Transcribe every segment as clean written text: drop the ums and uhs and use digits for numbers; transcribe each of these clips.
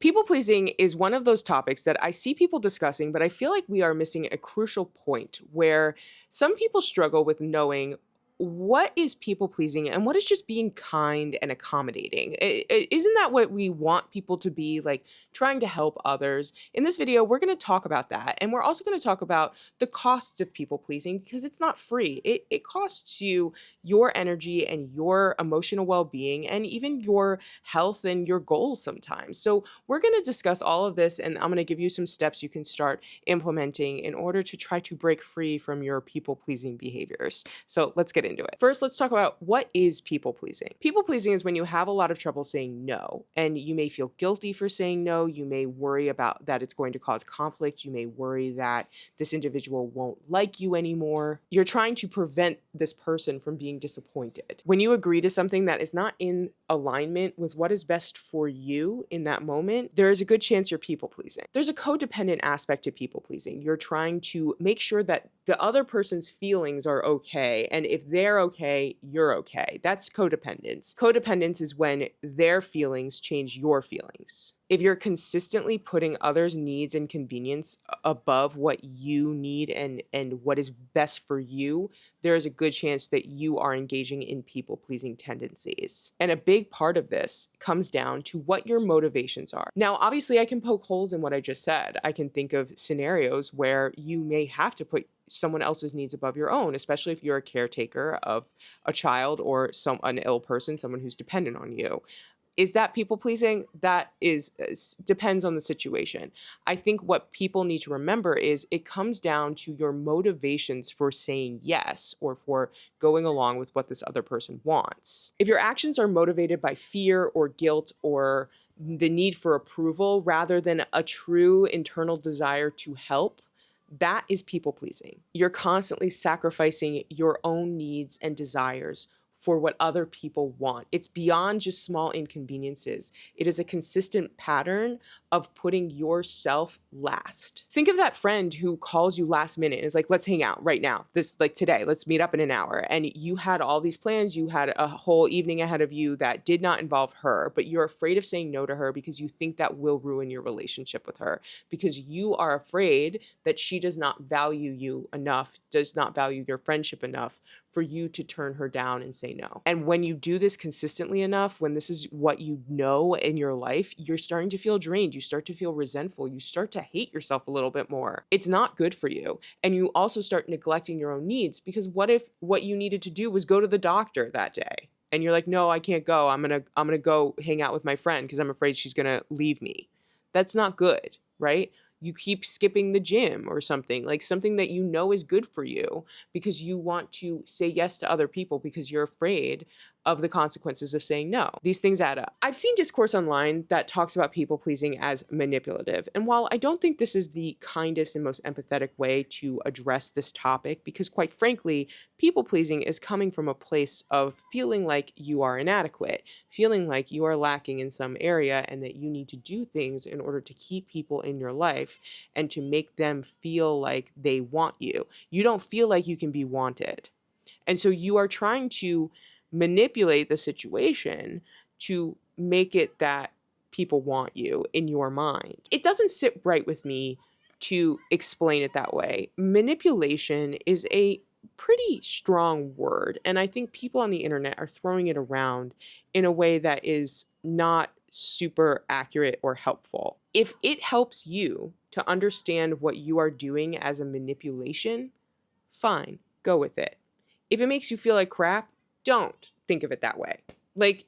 People pleasing is one of those topics that I see people discussing, but I feel like we are missing a crucial point where some people struggle with knowing what is people pleasing and what is just being kind and accommodating. Isn't that what we want people to be, like trying to help others? In this video, we're going to talk about that. And we're also going to talk about the costs of people pleasing because it's not free. It costs you your energy and your emotional well being and even your health and your goals sometimes. So, we're going to discuss all of this, and I'm going to give you some steps you can start implementing in order to try to break free from your people pleasing behaviors. So, let's get into it. First, let's talk about what is people pleasing. People pleasing is when you have a lot of trouble saying no, and you may feel guilty for saying no. You may worry about that it's going to cause conflict. You may worry that this individual won't like you anymore. You're trying to prevent this person from being disappointed. When you agree to something that is not in alignment with what is best for you in that moment, there is a good chance you're people pleasing. There's a codependent aspect to people pleasing. You're trying to make sure that the other person's feelings are okay, and if they're okay, you're okay. That's codependence. Codependence is when their feelings change your feelings. If you're consistently putting others' needs and convenience above what you need and what is best for you, there is a good chance that you are engaging in people-pleasing tendencies. And a big part of this comes down to what your motivations are. Now, obviously, I can poke holes in what I just said. I can think of scenarios where you may have to put someone else's needs above your own, especially if you're a caretaker of a child or an ill person, someone who's dependent on you. Is that people pleasing? That depends on the situation. I think what people need to remember is it comes down to your motivations for saying yes or for going along with what this other person wants. If your actions are motivated by fear or guilt or the need for approval rather than a true internal desire to help, that is people pleasing. You're constantly sacrificing your own needs and desires for what other people want. It's beyond just small inconveniences. It is a consistent pattern of putting yourself last. Think of that friend who calls you last minute and is like, let's hang out right now. Today, let's meet up in an hour. And you had all these plans. You had a whole evening ahead of you that did not involve her, but you're afraid of saying no to her because you think that will ruin your relationship with her, because you are afraid that she does not value you enough, does not value your friendship enough for you to turn her down and say no. And when you do this consistently enough, when this is what you know in your life, you're starting to feel drained. You start to feel resentful. You start to hate yourself a little bit more. It's not good for you. And you also start neglecting your own needs, because what if what you needed to do was go to the doctor that day? And you're like, no, I can't go. I'm gonna go hang out with my friend because I'm afraid she's gonna leave me. That's not good, right? You keep skipping the gym or something, like something that you know is good for you because you want to say yes to other people because you're afraid of the consequences of saying no. These things add up. I've seen discourse online that talks about people pleasing as manipulative. And while I don't think this is the kindest and most empathetic way to address this topic, because quite frankly, people pleasing is coming from a place of feeling like you are inadequate, feeling like you are lacking in some area and that you need to do things in order to keep people in your life and to make them feel like they want you. You don't feel like you can be wanted. And so you are trying to manipulate the situation to make it that people want you in your mind. It doesn't sit right with me to explain it that way. Manipulation is a pretty strong word, and I think people on the internet are throwing it around in a way that is not super accurate or helpful. If it helps you to understand what you are doing as a manipulation, fine, go with it. If it makes you feel like crap, don't think of it that way. Like,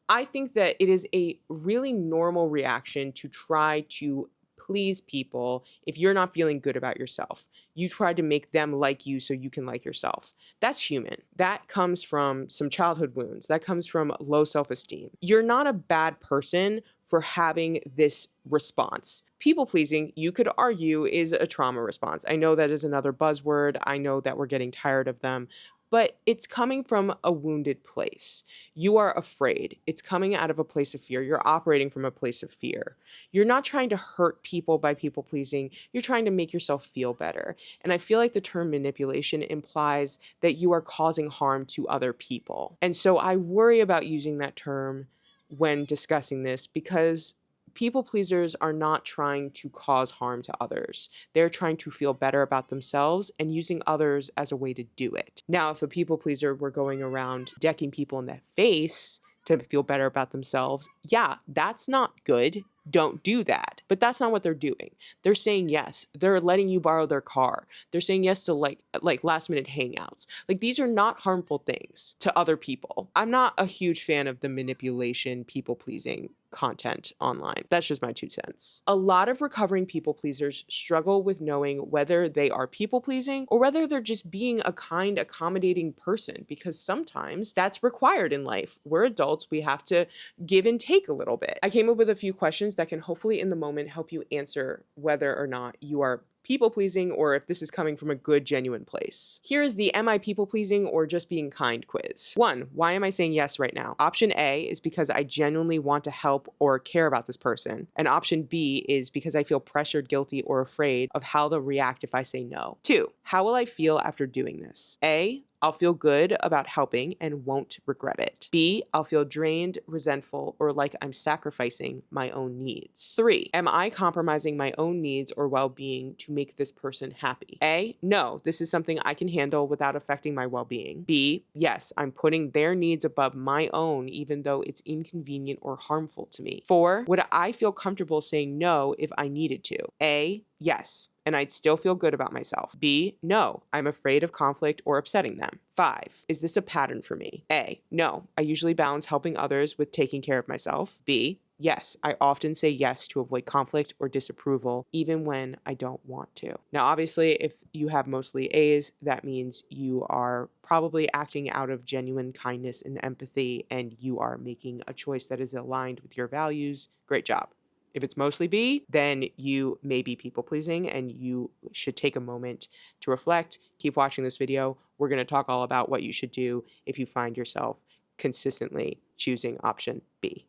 I think that it is a really normal reaction to try to please people if you're not feeling good about yourself. You try to make them like you so you can like yourself. That's human. That comes from some childhood wounds. That comes from low self-esteem. You're not a bad person for having this response. People pleasing, you could argue, is a trauma response. I know that is another buzzword. I know that we're getting tired of them, but it's coming from a wounded place. You are afraid. It's coming out of a place of fear. You're operating from a place of fear. You're not trying to hurt people by people pleasing. You're trying to make yourself feel better. And I feel like the term manipulation implies that you are causing harm to other people. And so I worry about using that term when discussing this, because People pleasers are not trying to cause harm to others. They're trying to feel better about themselves and using others as a way to do it. Now, if a people pleaser were going around decking people in the face to feel better about themselves, yeah, that's not good. Don't do that. But that's not what they're doing. They're saying yes. They're letting you borrow their car. They're saying yes to like last minute hangouts. Like, these are not harmful things to other people. I'm not a huge fan of the manipulation, people pleasing content online. That's just my 2 cents. A lot of recovering people pleasers struggle with knowing whether they are people pleasing or whether they're just being a kind, accommodating person, because sometimes that's required in life. We're adults. We have to give and take a little bit. I came up with a few questions that can hopefully in the moment help you answer whether or not you are people pleasing or if this is coming from a good, genuine place. Here is the am I people pleasing or just being kind quiz. 1, why am I saying yes right now? Option A is because I genuinely want to help or care about this person. And option B is because I feel pressured, guilty, or afraid of how they'll react if I say no. 2, how will I feel after doing this? A, I'll feel good about helping and won't regret it. B, I'll feel drained, resentful, or like I'm sacrificing my own needs. 3, am I compromising my own needs or well-being to make this person happy? A, no, this is something I can handle without affecting my well-being. B, yes, I'm putting their needs above my own even though it's inconvenient or harmful to me. 4, would I feel comfortable saying no if I needed to? A, yes, and I'd still feel good about myself. B, no, I'm afraid of conflict or upsetting them. 5, is this a pattern for me? A, no, I usually balance helping others with taking care of myself. B, yes, I often say yes to avoid conflict or disapproval, even when I don't want to. Now, obviously, if you have mostly A's, that means you are probably acting out of genuine kindness and empathy, and you are making a choice that is aligned with your values. Great job. If it's mostly B, then you may be people pleasing and you should take a moment to reflect. Keep watching this video. We're going to talk all about what you should do if you find yourself consistently choosing option B.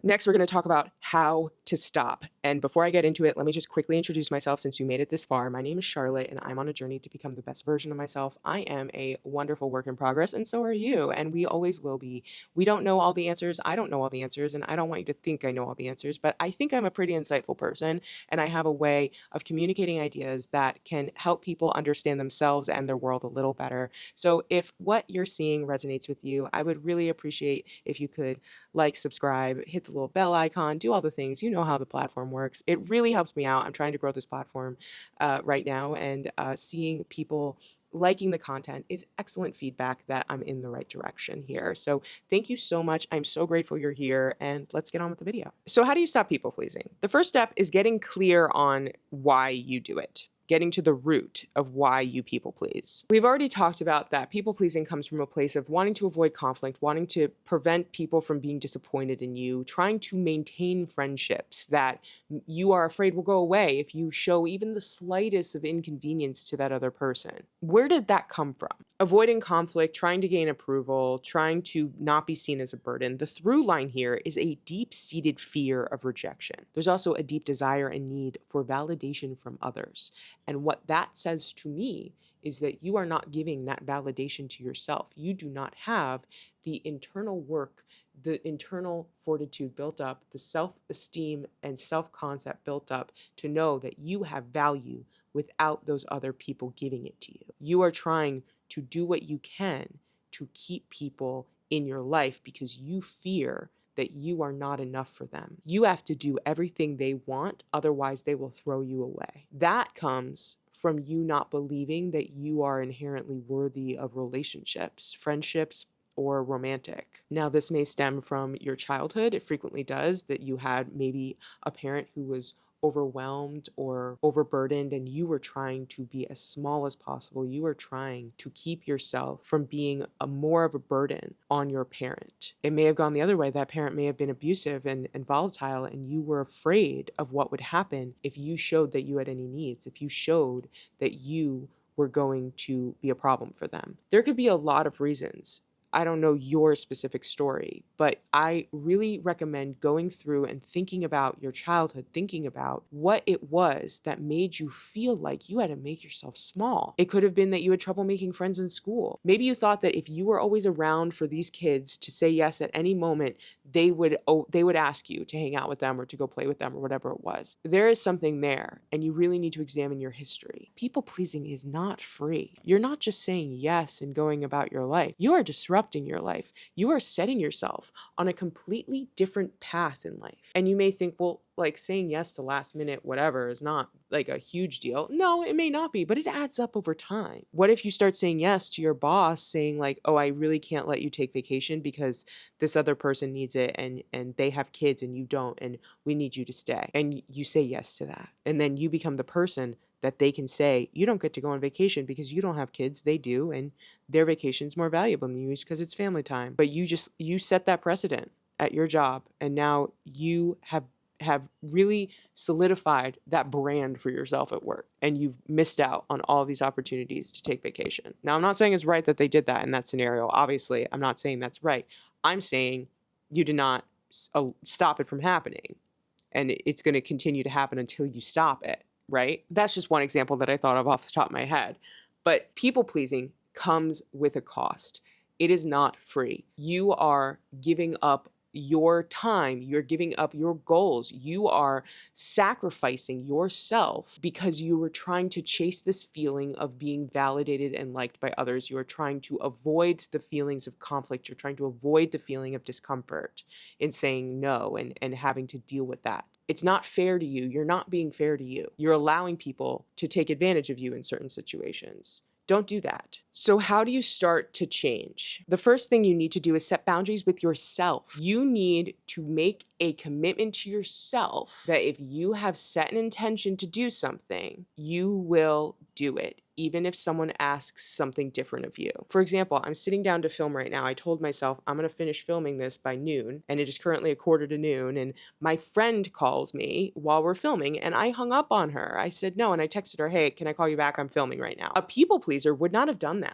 Next, we're going to talk about how to stop. And before I get into it, let me just quickly introduce myself since you made it this far. My name is Charlotte, and I'm on a journey to become the best version of myself. I am a wonderful work in progress, and so are you, and we always will be. We don't know all the answers. I don't know all the answers, and I don't want you to think I know all the answers, but I think I'm a pretty insightful person, and I have a way of communicating ideas that can help people understand themselves and their world a little better. So if what you're seeing resonates with you, I would really appreciate if you could like, subscribe, hit the little bell icon, do all the things. You know how the platform works. It really helps me out. I'm trying to grow this platform right now, and seeing people liking the content is excellent feedback that I'm in the right direction here. So thank you so much. I'm so grateful you're here, and let's get on with the video. So how do you stop people pleasing? The first step is getting clear on why you do it. Getting to the root of why you people please. We've already talked about that people pleasing comes from a place of wanting to avoid conflict, wanting to prevent people from being disappointed in you, trying to maintain friendships that you are afraid will go away if you show even the slightest of inconvenience to that other person. Where did that come from? Avoiding conflict, trying to gain approval, trying to not be seen as a burden. The through line here is a deep-seated fear of rejection. There's also a deep desire and need for validation from others. And what that says to me is that you are not giving that validation to yourself. You do not have the internal work, the internal fortitude built up, the self-esteem and self-concept built up to know that you have value without those other people giving it to you. You are trying to do what you can to keep people in your life because you fear that you are not enough for them. You have to do everything they want, otherwise they will throw you away. That comes from you not believing that you are inherently worthy of relationships, friendships, or romantic. Now, this may stem from your childhood. It frequently does, that you had maybe a parent who was overwhelmed or overburdened, and you were trying to be as small as possible. You were trying to keep yourself from being more of a burden on your parent. It may have gone the other way. That parent may have been abusive and volatile, and you were afraid of what would happen if you showed that you had any needs, if you showed that you were going to be a problem for them. There could be a lot of reasons. I don't know your specific story, but I really recommend going through and thinking about your childhood, thinking about what it was that made you feel like you had to make yourself small. It could have been that you had trouble making friends in school. Maybe you thought that if you were always around for these kids to say yes at any moment, they would ask you to hang out with them or to go play with them or whatever it was. There is something there, and you really need to examine your history. People pleasing is not free. You're not just saying yes and going about your life. You are disrupting your life. You are setting yourself on a completely different path in life. And you may think, well, like saying yes to last minute whatever is not like a huge deal. No, it may not be, but it adds up over time. What if you start saying yes to your boss saying like, oh, I really can't let you take vacation because this other person needs it and they have kids and you don't, and we need you to stay. And you say yes to that. And then you become the person that they can say, you don't get to go on vacation because you don't have kids, they do, and their vacation's more valuable than yours because it's family time. But you set that precedent at your job, and now you have really solidified that brand for yourself at work, and you've missed out on all these opportunities to take vacation. Now, I'm not saying it's right that they did that in that scenario. Obviously, I'm not saying that's right. I'm saying you did not stop it from happening, and it's going to continue to happen until you stop it, right? That's just one example that I thought of off the top of my head. But people pleasing comes with a cost. It is not free. You are giving up your time, you're giving up your goals, you are sacrificing yourself because you were trying to chase this feeling of being validated and liked by others. You are trying to avoid the feelings of conflict. You're trying to avoid the feeling of discomfort in saying no and having to deal with that. It's not fair to you. You're not being fair to you. You're allowing people to take advantage of you in certain situations. Don't do that. So how do you start to change? The first thing you need to do is set boundaries with yourself. You need to make a commitment to yourself that if you have set an intention to do something, you will do it, even if someone asks something different of you. For example, I'm sitting down to film right now. I told myself I'm going to finish filming this by noon, and it is currently 1:45, and my friend calls me while we're filming, and I hung up on her. I said no, and I texted her, hey, can I call you back? I'm filming right now. A people pleaser would not have done that.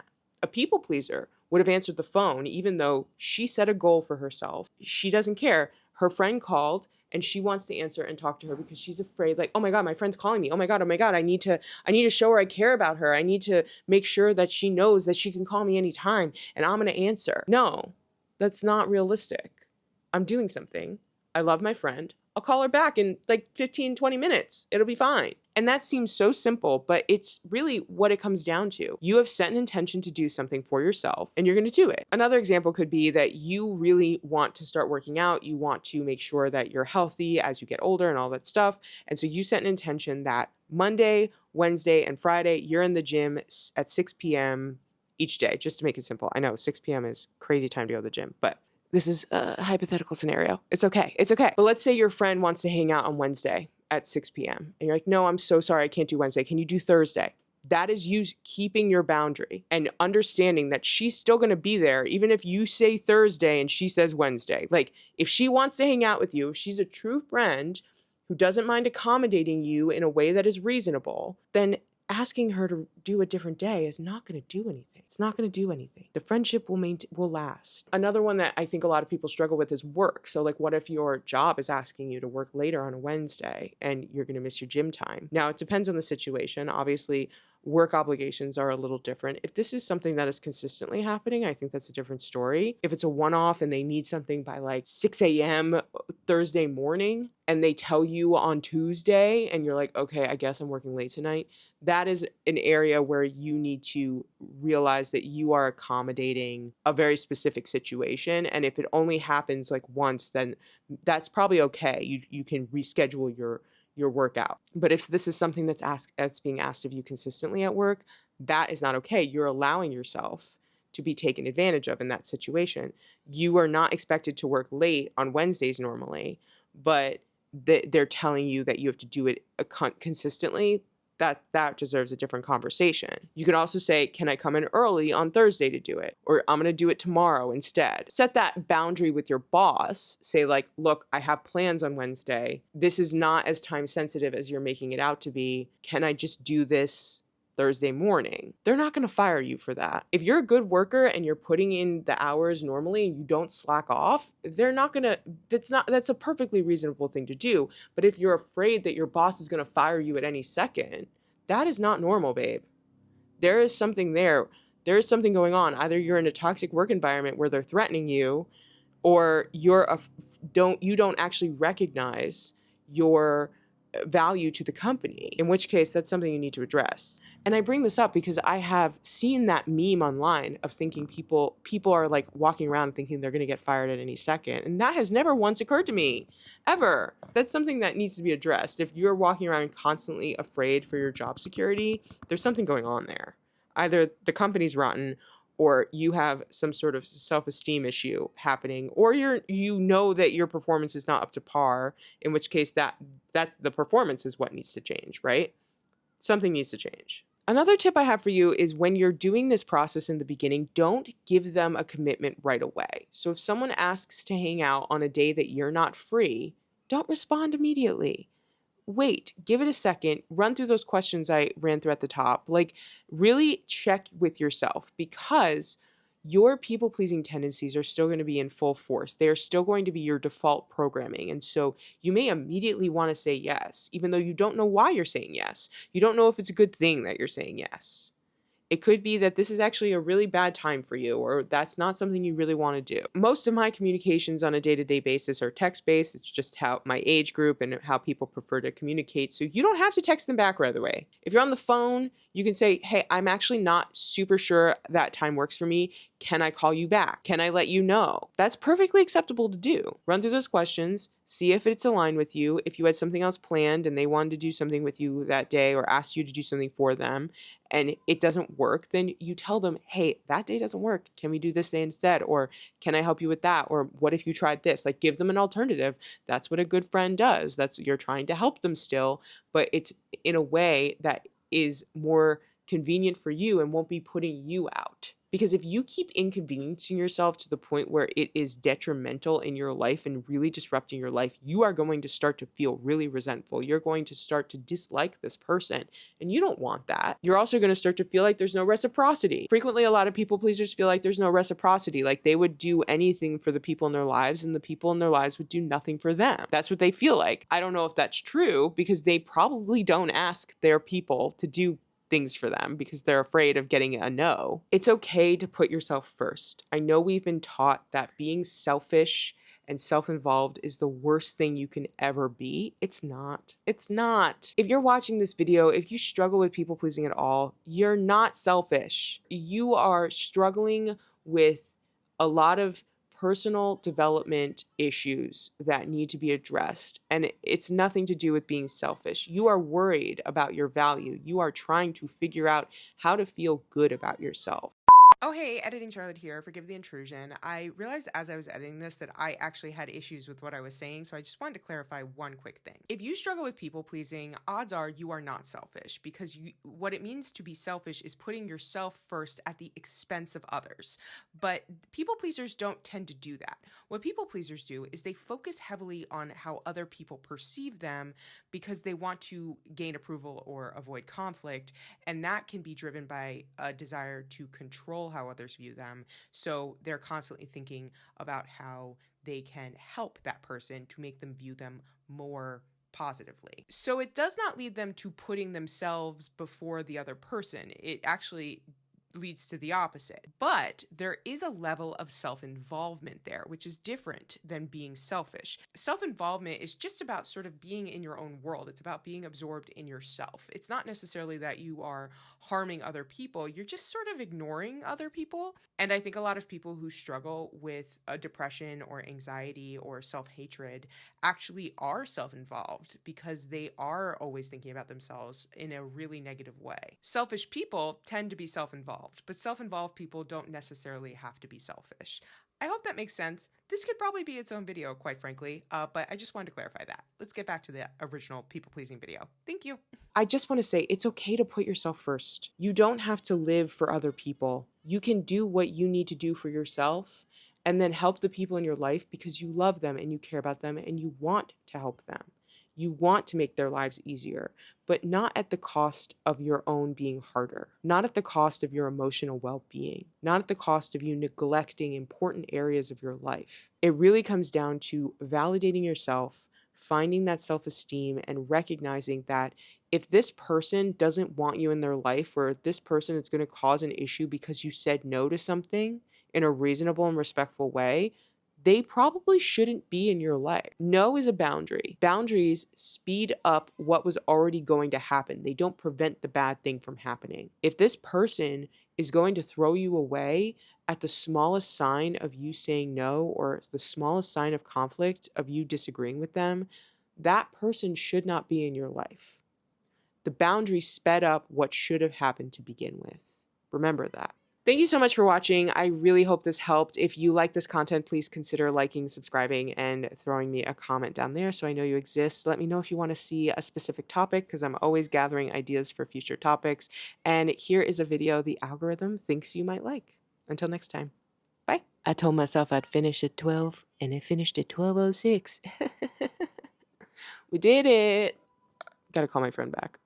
A people pleaser would have answered the phone even though she set a goal for herself. She doesn't care. Her friend called and she wants to answer and talk to her because she's afraid, like, oh my God, my friend's calling me. Oh my God, I need to show her I care about her. I need to make sure that she knows that she can call me anytime and I'm going to answer. No, that's not realistic. I'm doing something. I love my friend. I'll call her back in like 15, 20 minutes. It'll be fine. And that seems so simple, but it's really what it comes down to. You have set an intention to do something for yourself and you're going to do it. Another example could be that you really want to start working out. You want to make sure that you're healthy as you get older and all that stuff. And so you set an intention that Monday, Wednesday, and Friday, you're in the gym at 6 p.m. each day, just to make it simple. I know 6 p.m. is crazy time to go to the gym, but this is a hypothetical scenario. It's okay. It's okay. But let's say your friend wants to hang out on Wednesday at 6 p.m. And you're like, no, I'm so sorry. I can't do Wednesday. Can you do Thursday? That is you keeping your boundary and understanding that she's still going to be there, even if you say Thursday and she says Wednesday. Like, if she wants to hang out with you, if she's a true friend who doesn't mind accommodating you in a way that is reasonable, then asking her to do a different day is not going to do anything. It's not going to do anything. The friendship will last. Another one that I think a lot of people struggle with is work. So like, what if your job is asking you to work later on a Wednesday and you're going to miss your gym time? Now, it depends on the situation. Obviously, work obligations are a little different. If this is something that is consistently happening, I think that's a different story. If it's a one-off and they need something by like 6 a.m. Thursday morning and they tell you on Tuesday and you're like, okay, I guess I'm working late tonight, that is an area where you need to realize that you are accommodating a very specific situation. And if it only happens like once, then that's probably okay. You can reschedule your workout. But if this is something that's being asked of you consistently at work, that is not okay. You're allowing yourself to be taken advantage of in that situation. You are not expected to work late on Wednesdays normally, but they're telling you that you have to do it consistently. That deserves a different conversation. You could also say, can I come in early on Thursday to do it? Or I'm going to do it tomorrow instead. Set that boundary with your boss. Say like, look, I have plans on Wednesday. This is not as time sensitive as you're making it out to be. Can I just do this Thursday morning. They're not going to fire you for that. If you're a good worker and you're putting in the hours normally and you don't slack off, they're not going to, that's a perfectly reasonable thing to do. But if you're afraid that your boss is going to fire you at any second, that is not normal, babe. There is something there. There is something going on. Either you're in a toxic work environment where they're threatening you, or you don't actually recognize your value to the company, in which case that's something you need to address. And I bring this up because I have seen that meme online of thinking people are like walking around thinking they're going to get fired at any second, and that has never once occurred to me, ever. That's something that needs to be addressed. If you're walking around constantly afraid for your job security, there's something going on there. Either the company's rotten, or you have some sort of self-esteem issue happening, or you know that your performance is not up to par, in which case that the performance is what needs to change, right? Something needs to change. Another tip I have for you is when you're doing this process in the beginning, don't give them a commitment right away. So if someone asks to hang out on a day that you're not free, don't respond immediately. Wait, give it a second, run through those questions I ran through at the top. Like, really check with yourself, because your people-pleasing tendencies are still going to be in full force. They are still going to be your default programming. And so you may immediately want to say yes, even though you don't know why you're saying yes. You don't know if it's a good thing that you're saying yes. It could be that this is actually a really bad time for you, or that's not something you really want to do. Most of my communications on a day-to-day basis are text-based. It's just how my age group and how people prefer to communicate. So you don't have to text them back right away. If you're on the phone, you can say, hey, I'm actually not super sure that time works for me. Can I call you back? Can I let you know? That's perfectly acceptable to do. Run through those questions, see if it's aligned with you. If you had something else planned and they wanted to do something with you that day or asked you to do something for them and it doesn't work, then you tell them, hey, that day doesn't work. Can we do this day instead? Or can I help you with that? Or what if you tried this? Like, give them an alternative. That's what a good friend does. You're trying to help them still, but it's in a way that is more convenient for you and won't be putting you out. Because if you keep inconveniencing yourself to the point where it is detrimental in your life and really disrupting your life, you are going to start to feel really resentful. You're going to start to dislike this person, and you don't want that. You're also going to start to feel like there's no reciprocity. Frequently, a lot of people pleasers feel like there's no reciprocity, like they would do anything for the people in their lives and the people in their lives would do nothing for them. That's what they feel like. I don't know if that's true, because they probably don't ask their people to do things for them because they're afraid of getting a no. It's okay to put yourself first. I know we've been taught that being selfish and self-involved is the worst thing you can ever be. It's not. It's not. If you're watching this video, if you struggle with people pleasing at all, you're not selfish. You are struggling with a lot of personal development issues that need to be addressed. And it's nothing to do with being selfish. You are worried about your value. You are trying to figure out how to feel good about yourself. Oh, hey, Editing Charlotte here. Forgive the intrusion. I realized as I was editing this that I actually had issues with what I was saying, so I just wanted to clarify one quick thing. If you struggle with people pleasing, odds are you are not selfish, because what it means to be selfish is putting yourself first at the expense of others. But people pleasers don't tend to do that. What people pleasers do is they focus heavily on how other people perceive them because they want to gain approval or avoid conflict, and that can be driven by a desire to control how others view them. So they're constantly thinking about how they can help that person to make them view them more positively. So it does not lead them to putting themselves before the other person. It actually leads to the opposite. But there is a level of self-involvement there, which is different than being selfish. Self-involvement is just about sort of being in your own world. It's about being absorbed in yourself. It's not necessarily that you are harming other people. You're just sort of ignoring other people. And I think a lot of people who struggle with a depression or anxiety or self-hatred actually are self-involved because they are always thinking about themselves in a really negative way. Selfish people tend to be self-involved, but self-involved people don't necessarily have to be selfish. I hope that makes sense. This could probably be its own video, quite frankly, but I just wanted to clarify that. Let's get back to the original people-pleasing video. Thank you. I just want to say it's okay to put yourself first. You don't have to live for other people. You can do what you need to do for yourself and then help the people in your life because you love them and you care about them and you want to help them. You want to make their lives easier, but not at the cost of your own being harder, not at the cost of your emotional well being, not at the cost of you neglecting important areas of your life. It really comes down to validating yourself, finding that self esteem, and recognizing that if this person doesn't want you in their life, or this person is going to cause an issue because you said no to something in a reasonable and respectful way, they probably shouldn't be in your life. No is a boundary. Boundaries speed up what was already going to happen. They don't prevent the bad thing from happening. If this person is going to throw you away at the smallest sign of you saying no, or the smallest sign of conflict of you disagreeing with them, that person should not be in your life. The boundary sped up what should have happened to begin with. Remember that. Thank you so much for watching. I really hope this helped. If you like this content, please consider liking, subscribing, and throwing me a comment down there so I know you exist. Let me know if you want to see a specific topic, because I'm always gathering ideas for future topics. And here is a video the algorithm thinks you might like. Until next time, bye. I told myself I'd finish at 12, and it finished at 12:06. We did it. Gotta call my friend back.